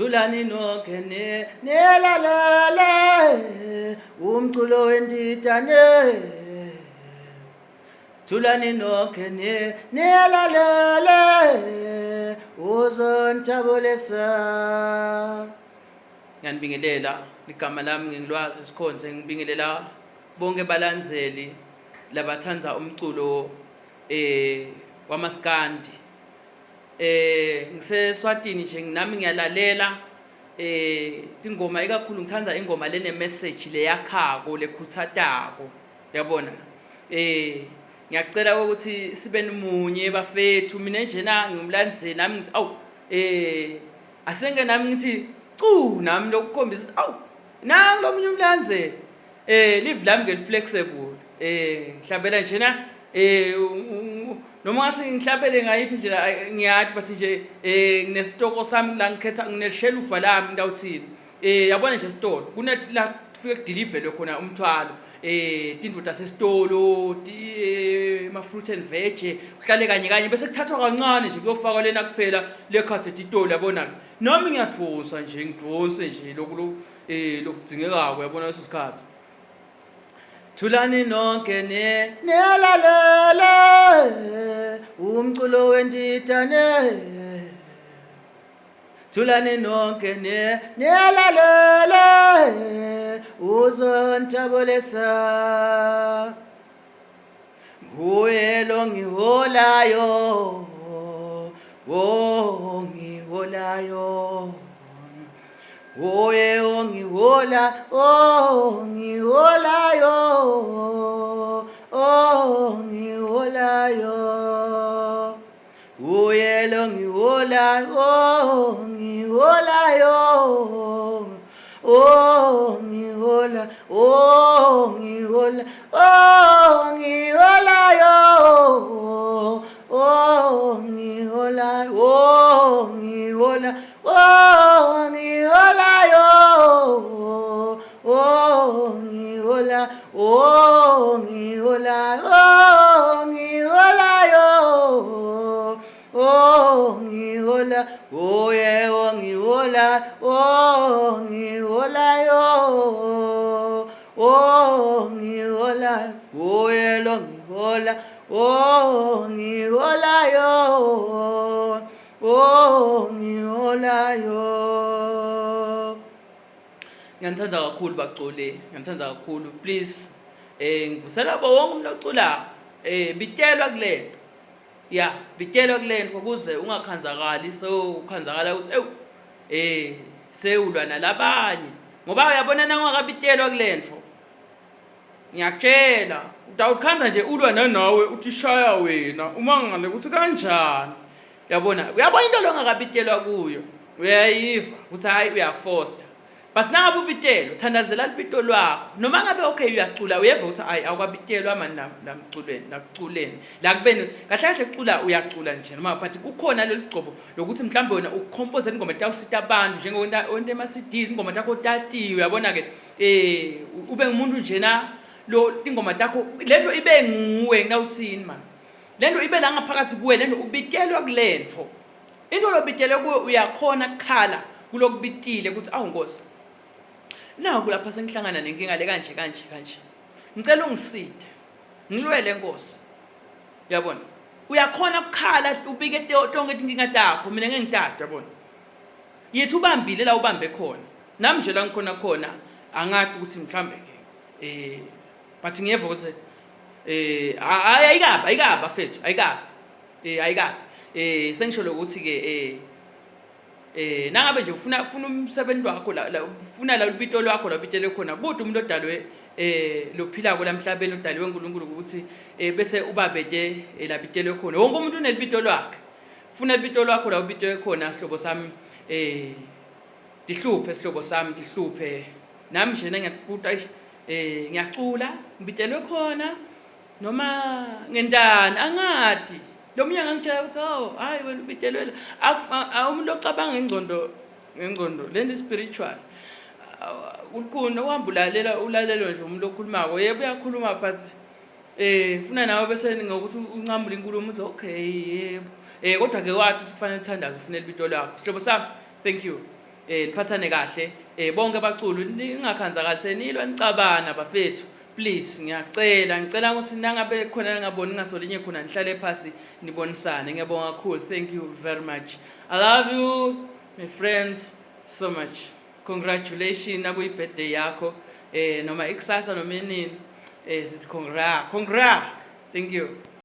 Thulani nonke nelalele umculo wendidane. Thulani nonke nelalele uzonijabulisa. Ngiyanibingelela igama lami ngingilwazi Sikhonze, ngibingelela bonke balandzeli labathanda umculo wamaskandi. Ngiseswatini nje nami ngiyalalela ingoma ikakhulu ngithanda ingoma lene message leyakhako lekhuthatako, yabona. Ngiyacela ukuthi sibe munye bafethu, mina njena ngimlandzeli nami ngithi awu asenge nami ngithi nami lokukhombisa awu nangu lomunye umlandzeli. Live lami ngeliflexible, ngihlabela njena noma ngathi ngihlabele ngayiphi indlela ngiyathi basi nje nginesitoko sami la ngikhetha ngineshelufa lami ngawuthini. Yabona nje esitolo kunela kufike kudeliverwe khona umthwalo, tindlu tasesitolo, ma fruit and veg, uhlale kanye kanye bese kuthathwa kancane nje kuyofakwa lena kuphela lekhathi etitolo, yabona. Nami ngiyadvusa nje ngidvuse nje lokudzingekako, yabona leso sikhathi. Thulani nonke nelalele umculo wendidane. Thulani nonke nelalele uzonijabulisa. Nguye lo ngiholayo, ngiholayo. Oye ongihola, ngiholayo, ngiholayo. Oye lo ngihola, ngiholayo, ngihola, ngiholayo, ngiholayo, ngihola, ngiholayo, Ngiyanthanda kakhulu baculi, ngiyanthanda kakhulu. Please ngivusela bonke umuntu oculayo, bitelwa kulento. Yeah, bitelwa kulento ukuze ungakhanzakali, so ukhanzakala ukuthi sewulwa nalabanye. Ngoba uyabona nangakabitelwa kulento. Ngiyakutshela, utawukhanza nje ulwa nawe uthi shaya wena, uma ngale ukuthi kanjani. Yabona, uyabona into lo ngakabitelwa kuyo. Uyayiva ukuthi hayi uyafoster. But nangabe ubitelwa uthandazela libito lwakho. Noma ngabe okay uyacula uyeva ukuthi hayi awukabitelwa manje nakuculeni. La kubeni kahle kahle ucula uyacula nje noma but kukhona leli gcobo lokuthi mhlambe wena ukucompose ingoma etawusita abantu njengonto ema CDs, ingoma takho tatiwe, uyabona ke ube ngumuntu njena lo ingoma takho lento ibe nguwe ngawuthini man. Lento ibe la ngaphakathi kuwe, lento ubitelwa kulento. Into lobitelwe kuwe uyakhona ukukhala kulokubitile ukuthi awu Nkosi, naku lapha sengihlangana nenkinga le kanje. Ngicela ungiside, ngilwele Nkosi. Yabona? Uyakhona ukukhala ubike tonke inkinga takho, mina ngeke ngithathe, yabona? Yithi ubambile la ubambe khona. Nami nje la ngikhona angathi ukuthi mhlambe ke but ngiyeva ukuthi ayikaba fethu, ayikaba. Sengisho ukuthi ke nangabe nje ufuna umsebenzi wakho la ufuna la libito lwakho la bitele khona kodwa umuntu odalwe lophila ko lamhlabeni odalwe uNkulunkulu ukuthi bese ubabete la bitele khona. Wonke umuntu unelibito lwakhe. Ufuna libito lwakho la ubitwe khona sihlobo sami dihluphe sihlobo sami dihluphe. Nami nje ngiyakubuta ngiyacula ngibitelwe khona noma ngendani angathi. Lo munye ngangitshela ukuthi hayi wena ubitelwe umuntu ocabanga ngengcondo lento spiritual. Ukukhona uhambulalela ulalelo nje umuntu okhulumako yebo uyakhuluma but funa nawe bese ngokuthi uncambule inkulumo uthi okay yebo kodwa ke wathi kufanele uthandaze ufunele ibito lakho. Sihlobo sami, thank you. niphathane kahle bonke abaculi ningakhanzakaliseni nilwa nicabana bafethu. Please ngicela ukuthi nangabe khona ngaboni ngasolinye khona nihlale phasi nibonisane. Ngiyabonga kakhulu. Thank you very much. I love you my friends so much. Congratulations nakuyi birthday yakho noma ikusasa noma inini sithi congrats. Thank you.